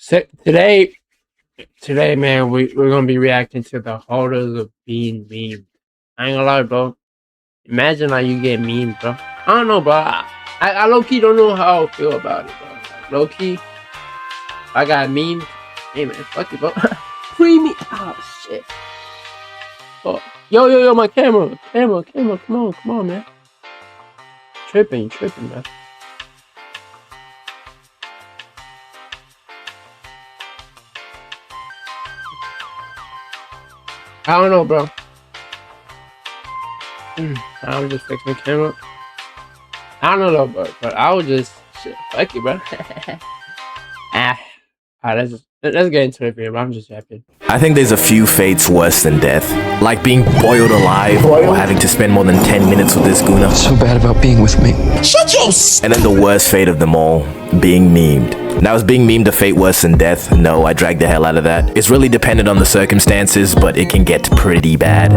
So today, man, we're gonna be reacting to the horrors of being memed. I ain't gonna lie, bro. Imagine like you get memed, bro. I don't know, bro. I low key don't know how I feel about it, bro. Like, low key, I got memed. Hey man, fuck it, bro. Free me. Oh shit. Oh, yo, my camera, come on, man. Tripping, man. I don't know, bro. I was just fix my camera. I don't know though, but I was just shit. Fuck you, bro. Alright, let's get into it, bro. I'm just happy. I think there's a few fates worse than death, like being boiled alive or having to spend more than 10 minutes with this Guna. So bad about being with me. Shut your And then the worst fate of them all, being memed. Now, is being memed a fate worse than death? No, I dragged the hell out of that. It's really dependent on the circumstances, but it can get pretty bad.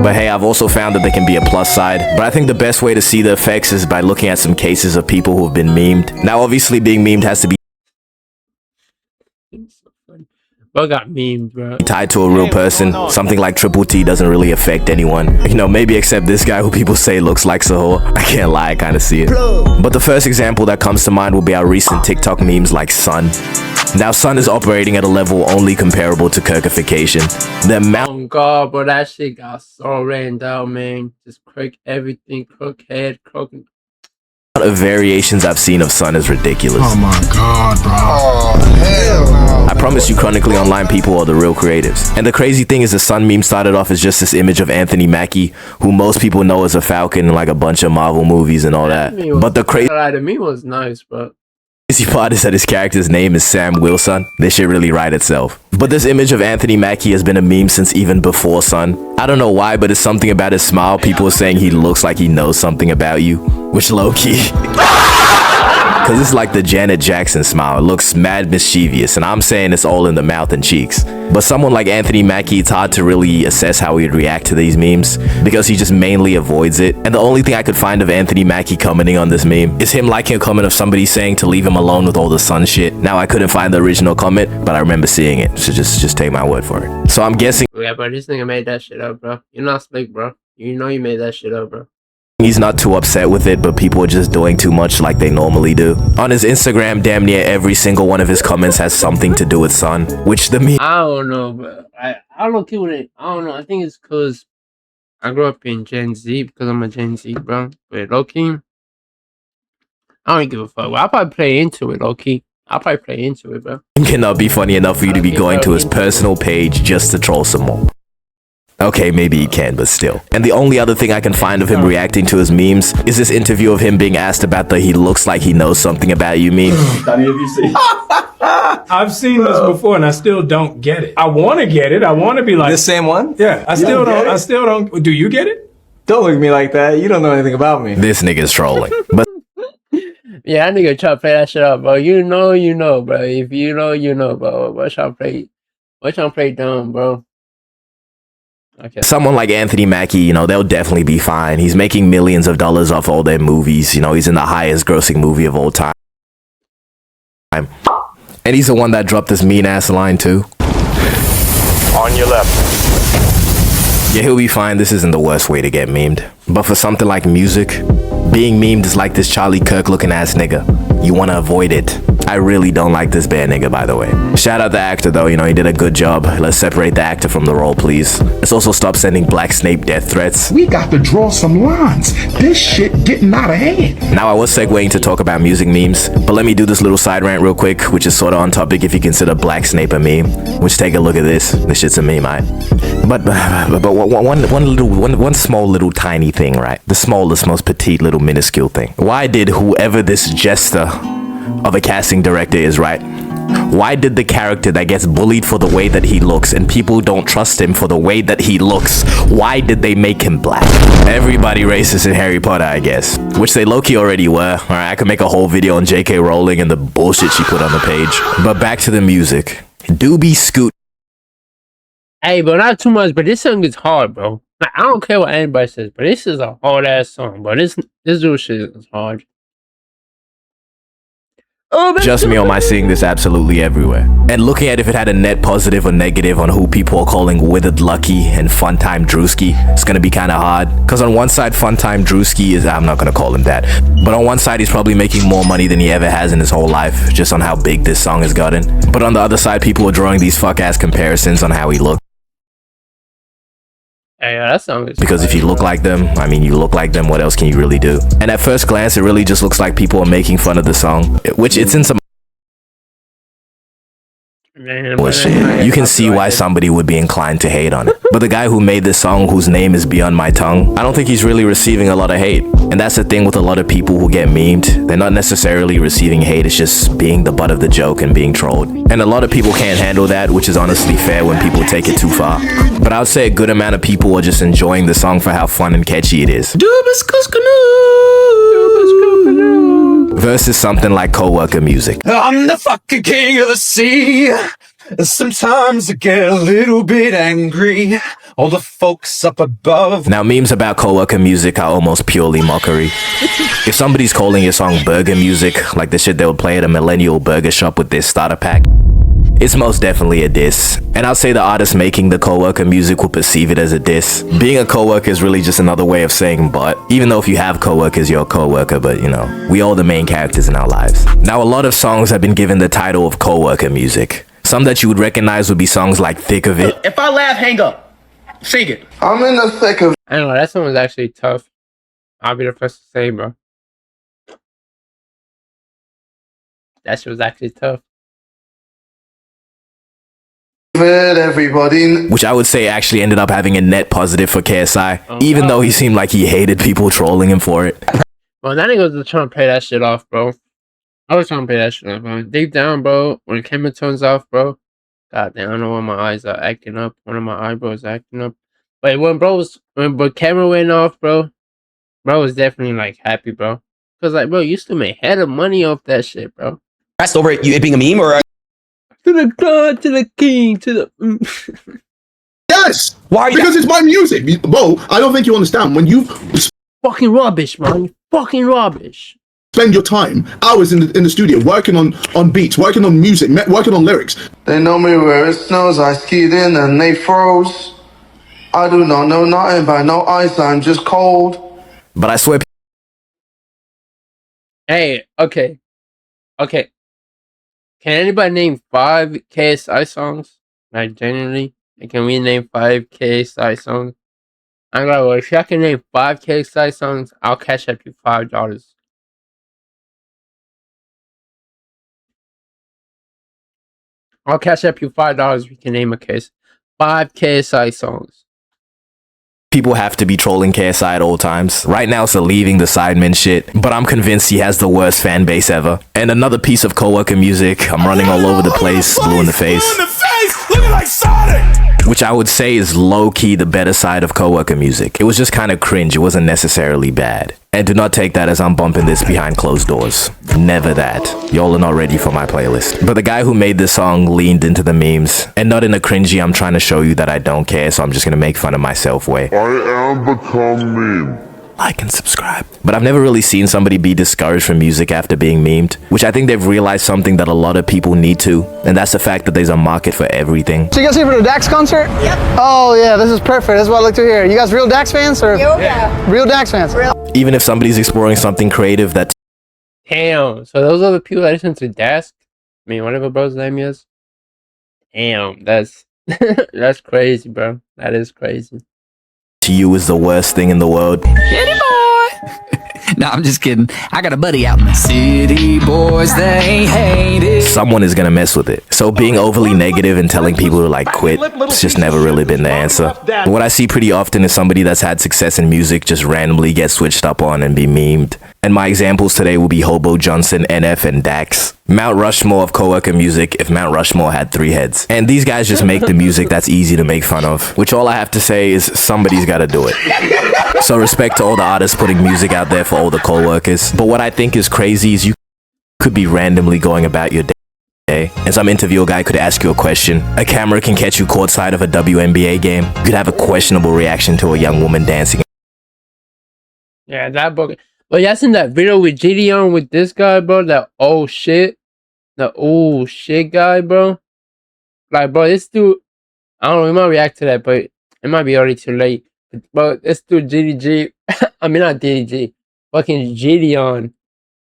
But hey, I've also found that there can be a plus side. But I think the best way to see the effects is by looking at some cases of people who have been memed. Now, obviously, being memed has to be Bro got memed, bro. tied to a real person. Something like Triple T doesn't really affect anyone. You know, maybe except this guy who people say looks like Sahur. I can't lie, I kind of see it. But the first example that comes to mind will be our recent TikTok memes like Sun. Now, Sun is operating at a level only comparable to Kirkification. The amount Oh god, bro, that shit got so ran out, man. Just crook everything, crook head, crook. of variations I've seen of Sun is ridiculous. Oh my god, bro. Oh, hell no. I promise you, chronically online people are the real creatives. And the crazy thing is the Sun meme started off as just this image of Anthony Mackie, who most people know as a Falcon in like a bunch of Marvel movies and all that. But the crazy The meme was nice, bro. part is that his character's name is Sam Wilson. This shit really write itself. But this image of Anthony Mackie has been a meme since even before Sun. I don't know why, but it's something about his smile. People are saying he looks like he knows something about you, which low-key. Cause it's like the Janet Jackson smile. It looks mad mischievous, and I'm saying it's all in the mouth and cheeks. But someone like Anthony Mackie, it's hard to really assess how he'd react to these memes because he just mainly avoids it. And the only thing I could find of Anthony Mackie commenting on this meme is him liking a comment of somebody saying to leave him alone with all the Sun shit. Now I couldn't find the original comment, but I remember seeing it, so just take my word for it. So I'm guessing Yeah, bro, this nigga made that shit up, bro. You're not slick, bro. You know you made that shit up, bro. he's not too upset with it, but people are just doing too much like they normally do. On his Instagram, damn near every single one of his comments has something to do with Sun, which the meme I don't know, bro. I don't know it. I don't know. I think it's because I grew up in Gen Z because I'm a Gen Z, bro. But low key, I don't give a fuck. I'll probably play into it, low key. I'll probably play into it, bro. cannot be funny enough for you to be going to his personal page just to troll some more. Okay, maybe he can, but still. And the only other thing I can find of him reacting to his memes is this interview of him being asked about the he looks like he knows something about you meme. Have you seen? I've seen this before and I still don't get it. I want to get it. I want to be like The same one? yeah. I still don't. Do you get it? Don't look at me like that. You don't know anything about me. This nigga's trolling. But Yeah, that nigga try to play that shit up, bro. You know, bro. If you know, you know, bro. What y'all play dumb, bro? Okay. someone like Anthony Mackie, you know, they'll definitely be fine. He's making millions of dollars off all their movies. You know, he's in the highest grossing movie of all time. And he's the one that dropped this mean ass line too. On your left. Yeah, he'll be fine. This isn't the worst way to get memed. But for something like music, being memed is like this Charlie Kirk looking ass nigga. You want to avoid it. I really don't like this bad nigga, by the way. Shout out the actor though, you know, he did a good job. Let's separate the actor from the role, please. Let's also stop sending Black Snape death threats. We got to draw some lines. This shit getting out of hand. Now I was segueing to talk about music memes, but let me do this little side rant real quick, which is sort of on topic if you consider Black Snape a meme. Which, take a look at this. This shit's a meme, right? But one small little tiny thing, right? The smallest, most petite little minuscule thing. Why did whoever this jester of a casting director is, right? Why did the character that gets bullied for the way that he looks and people don't trust him for the way that he looks, why did they make him black? Everybody racist in Harry Potter, I guess. Which they low-key already were. Alright, I could make a whole video on J.K. Rowling and the bullshit she put on the page. But back to the music. Doobie Scoot. Hey, bro, not too much, but this song is hard, bro. Like, I don't care what anybody says, but this is a hard ass song, bro. This dude shit is hard. Just me, or am I seeing this absolutely everywhere? And looking at if it had a net positive or negative on who people are calling Withered Lucky and Funtime Drewski, it's gonna be kind of hard. Because on one side, Funtime Drewski is, I'm not gonna call him that, but on one side, he's probably making more money than he ever has in his whole life, just on how big this song has gotten. But on the other side, people are drawing these fuck-ass comparisons on how he looks. Hey, that song is Because if you look like them, I mean, you look like them, what else can you really do? And at first glance, it really just looks like people are making fun of the song, which it's in some English. You can see why somebody would be inclined to hate on it. But the guy who made this song, whose name is beyond my tongue, I don't think he's really receiving a lot of hate. And that's the thing with a lot of people who get memed. They're not necessarily receiving hate, it's just being the butt of the joke and being trolled. And a lot of people can't handle that, which is honestly fair when people take it too far. But I would say a good amount of people are just enjoying the song for how fun and catchy it is. Versus something like Coworker Music. I'm the fucking king of the sea. Sometimes I get a little bit angry. All the folks up above. Now, memes about Coworker Music are almost purely mockery. If somebody's calling your song burger music, like the shit they would play at a millennial burger shop with their starter pack, it's most definitely a diss. And I'll say the artist making the Coworker Music will perceive it as a diss. Being a coworker is really just another way of saying but. Even though if you have coworkers, you're a coworker, but you know, we all the main characters in our lives. Now, a lot of songs have been given the title of Coworker Music. Some that you would recognize would be songs like Thick of It. If I laugh, hang up. Sing it. I'm in the thick of I don't know, that song was actually tough. I'll be the first to say, bro. That shit was actually tough. it, everybody. Which I would say actually ended up having a net positive for KSI, even though he seemed like he hated people trolling him for it. Well, that nigga was trying to play that shit off, bro. I was trying to play that shit off, bro. Deep down, bro, when the camera turns off, bro, god damn, I don't know why my eyes are acting up. One of my eyebrows acting up. But when the camera went off, bro was definitely like happy, bro. Cause like, bro, you still made hell of money off that shit, bro. Pressed over it being a meme or To the god, to the king, to the. Yes! why are you Because it's my music. Bo, I don't think you understand. When you Fucking rubbish, man. Fucking rubbish. spend your time, hours in the studio, working on beats, working on music, working on lyrics. They know me where it snows, I skied in and they froze. I do not know nothing by no ice, I'm just cold. But I swear, Hey, okay. Can anybody name 5 KSI songs? Like, genuinely? Like, can we name 5 KSI songs? I'm gonna go, if y'all can name 5 KSI songs, I'll cash up you $5. I'll cash up you $5 if you can name a case. 5 KSI songs. people have to be trolling KSI at all times. Right now it's a leaving the Sidemen shit, but I'm convinced he has the worst fan base ever. And another piece of Coworker Music, I'm running all over the place, blue in the face. Looking like Sonic! Which I would say is low-key the better side of Coworker Music. It was just kind of cringe, it wasn't necessarily bad. And do not take that as I'm bumping this behind closed doors. Never that. Y'all are not ready for my playlist. But the guy who made this song leaned into the memes. And not in a cringy, I'm trying to show you that I don't care, so I'm just gonna make fun of myself way. I am become meme. Like and subscribe. But I've never really seen somebody be discouraged from music after being memed, which I think they've realized something that a lot of people need to, and that's the fact that there's a market for everything. So you guys here for the Dax concert? Yep. Oh yeah, this is perfect. That's what I like to hear. You guys real Dax fans or? Yeah. Real Dax fans. Even if somebody's exploring something creative that's Damn. So those are the people that listen to Dask? I mean, whatever bro's name is. Damn, that's that's crazy, bro. That is crazy. to you is the worst thing in the world. No, I'm just kidding. I got a buddy out in the city, boys, they hate it. Someone is gonna mess with it. So being overly negative and telling people to like quit, it's just never really been the answer. What I see pretty often is somebody that's had success in music just randomly get switched up on and be memed. And my examples today will be Hobo Johnson, NF, and Dax. Mount Rushmore of Coworker Music if Mount Rushmore had 3 heads. And these guys just make the music that's easy to make fun of, which all I have to say is somebody's gotta do it. So respect to all the artists putting music out there for all the co-workers. But what I think is crazy is you could be randomly going about your day, and some interviewer guy could ask you a question. A camera can catch you courtside of a WNBA game. You could have a questionable reaction to a young woman dancing. Yeah, that book. But y'all seen that video with Gideon with this guy, bro? That oh shit. the oh shit guy, bro. Like, bro, this dude, I don't know, we might react to that, but it might be already too late. But this dude, GDG, I mean, not DDG, fucking Gideon,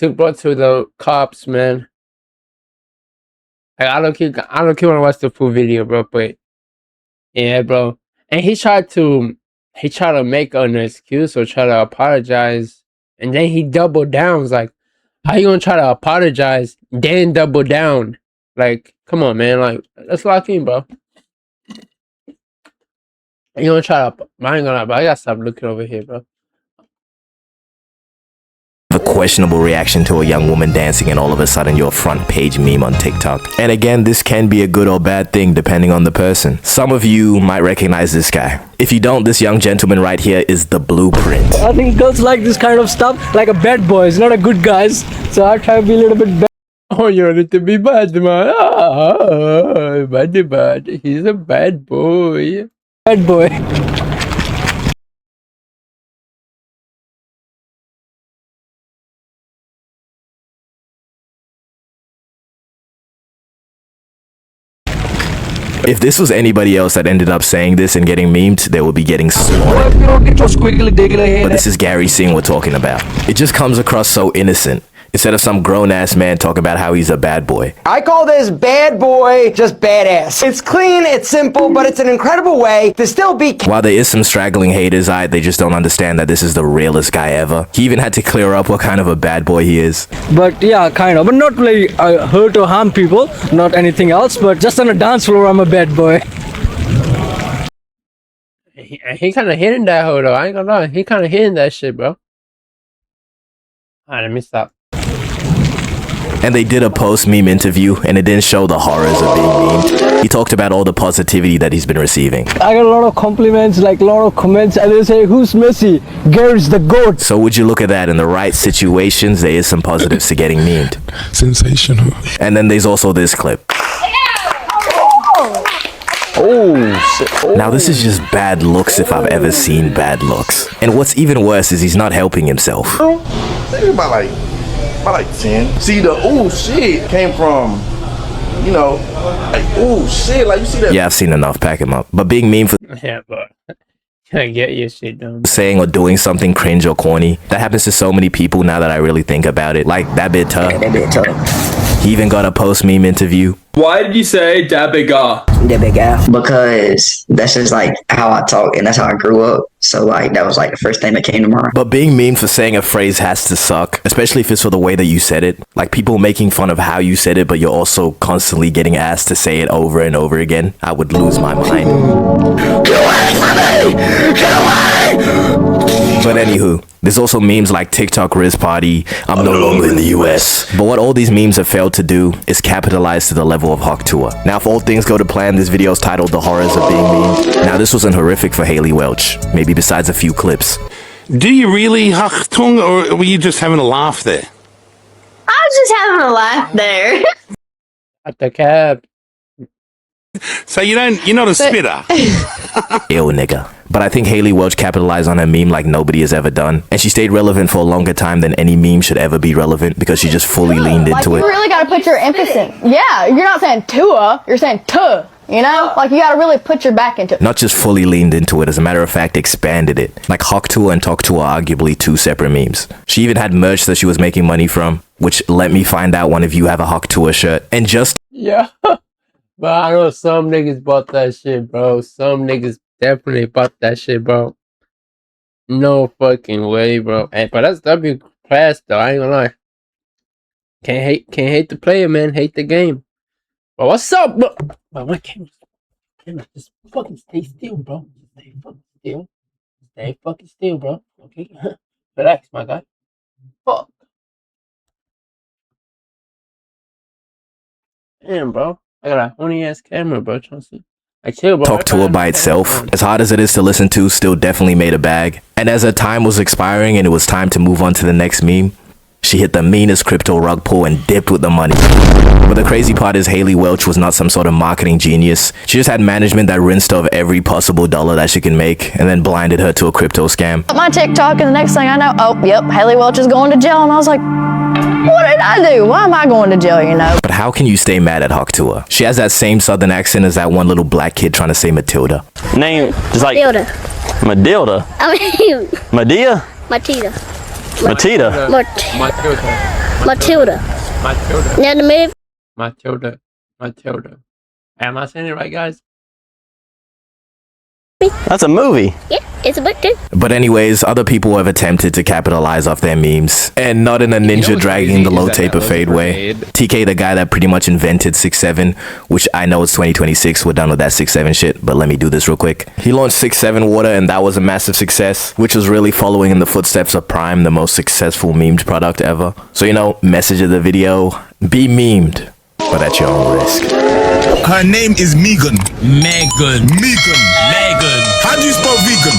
brought to the cops, man. Like, I don't want to watch the full video, bro, but yeah, bro. And he tried to make an excuse or try to apologize, and then he doubled down. It's like, how you gonna try to apologize, then double down? Like, come on, man. Like, let's lock in, bro. You gonna try to? I ain't gonna, but I gotta stop looking over here, bro. A questionable reaction to a young woman dancing and all of a sudden your front page meme on TikTok. And again, this can be a good or bad thing depending on the person. Some of you might recognize this guy. If you don't, this young gentleman right here is the blueprint. I think girls like this kind of stuff, like a bad boys, not a good guys. So I try to be a little bit bad. Oh, you want it to be bad, man. Bad. He's a bad boy. Bad boy. If this was anybody else that ended up saying this and getting memed, they would be getting slaughtered. But this is Gary Singh we're talking about. It just comes across so innocent. Instead of some grown-ass man talking about how he's a bad boy. I call this bad boy just badass. It's clean, it's simple, but it's an incredible way to still be... While there is some straggling haters, they just don't understand that this is the realest guy ever. He even had to clear up what kind of a bad boy he is. But yeah, kind of. But not really hurt or harm people, not anything else, but just on a dance floor, I'm a bad boy. He kind of hitting that hoe, though. I ain't gonna lie. He kind of hitting that shit, bro. Alright, let me stop. And they did a post-meme interview, and it didn't show the horrors of being memed. He talked about all the positivity that he's been receiving. I got a lot of compliments, like a lot of comments, and they say, who's Messi? Gary's the GOAT. So would you look at that? In the right situations, there is some positives to getting memed. Sensational. And then there's also this clip. Oh, shit. Oh. Now this is just bad looks if I've ever seen bad looks. And what's even worse is he's not helping himself. Think about like 10. See, the oh shit came from, you know, like oh shit, like you see that. Yeah, I've seen enough, pack him up. But being mean for Yeah, but I get your shit done. saying or doing something cringe or corny, that happens to so many people now that I really think about it. Like that bit tough. He even got a post-meme interview. Why did you say da bigga? Because that's just like how I talk and that's how I grew up. So like that was like the first thing that came to mind. But being memed for saying a phrase has to suck, especially if it's for the way that you said it. Like people making fun of how you said it, but you're also constantly getting asked to say it over and over again. I would lose my mind. Get away from me! Get away! But anywho, there's also memes like TikTok Riz Party, I'm no longer in the US. But what all these memes have failed to do is capitalize to the level of Hawk Tuah. Now if all things go to plan, this video is titled The Horrors of Being Memed. Now this wasn't horrific for Haley Welch, maybe besides a few clips. Do you really, Achtung, or were you just having a laugh there? I was just having a laugh there. At the cab. So you're not a spitter? Ew, nigga. But I think Haley Welch capitalized on her meme like nobody has ever done. And she stayed relevant for a longer time than any meme should ever be relevant because she just fully leaned into it. You really gotta put your emphasis. Yeah, you're not saying Tua, you're saying tuh. You know? Like you gotta really put your back into it. Not just fully leaned into it, as a matter of fact, expanded it. Like Hawk Tuah and Talk Tuah are arguably two separate memes. She even had merch that she was making money from, which let me find out one of you have a Hawk Tuah shirt. And just Yeah. But I know some niggas bought that shit, bro. Some niggas definitely bought that shit, bro. No fucking way, bro. Hey, but that's W class though. I ain't gonna lie. Can't hate the player, man. Hate the game. But what's up, bro? But my camera, just fucking stay still, bro. Stay fucking still. Stay fucking still, bro. Okay, relax, my guy. Fuck. Damn, bro. I got a horny ass camera, bro. Trying to see. I chill, bro. Talk Tuah by itself, as hard as it is to listen to, still definitely made a bag. And as her time was expiring and it was time to move on to the next meme, She hit the meanest crypto rug pull and dipped with the money. But the crazy part is Haley Welch was not some sort of marketing genius. She just had management that rinsed her of every possible dollar that she can make and then blinded her to a crypto scam. My TikTok, and the next thing I know, oh, yep, Haley Welch is going to jail. And I was like, what did I do? Why am I going to jail, you know? But how can you stay mad at Hawk Tuah? She has that same southern accent as that one little black kid trying to say Matilda. Name just like Matilda. Madilda. I mean, Madia. Matita. Matita. Matilda. Matilda. Now the movie. Matilda. Am I saying it right, guys? That's a movie. Yeah, it's a book too. But anyways, other people have attempted to capitalize off their memes. And not in a ninja dragging the low taper fade way. TK, the guy that pretty much invented 6-7, which I know it's 2026, we're done with that 6-7 shit, but let me do this real quick. He launched 6-7 Water and that was a massive success, which was really following in the footsteps of Prime, the most successful memed product ever. So, you know, message of the video, be memed, but at your own risk. Her name is Megan. Megan. How do you spell vegan?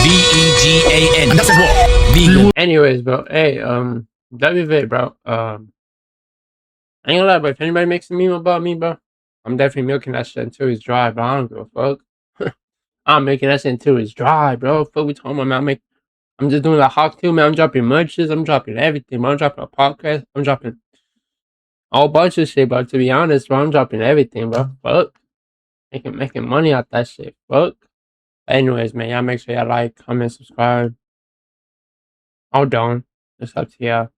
V-E-G-A-N. And that's what? Vegan. Anyways, bro. Hey, WV, bro. I ain't gonna lie, bro. If anybody makes a meme about me, bro, I'm definitely milking that shit until it's dry, bro. I don't give a fuck. I'm making that shit until it's dry, bro. Fuck we talking about, man. I'm just doing the Hawk Tuah, man. I'm dropping merches. I'm dropping everything, bro. I'm dropping a podcast. I'm dropping a whole bunch of shit, bro. To be honest, bro, I'm dropping everything, bro. Fuck. Making money out that shit. Fuck. Anyways, man, y'all make sure y'all like, comment, subscribe. All done. It's up to y'all.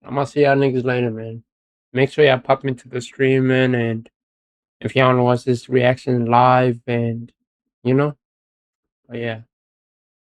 I'm gonna see y'all niggas later, man. Make sure y'all pop into the stream, man, and if y'all wanna watch this reaction live and, you know, but yeah.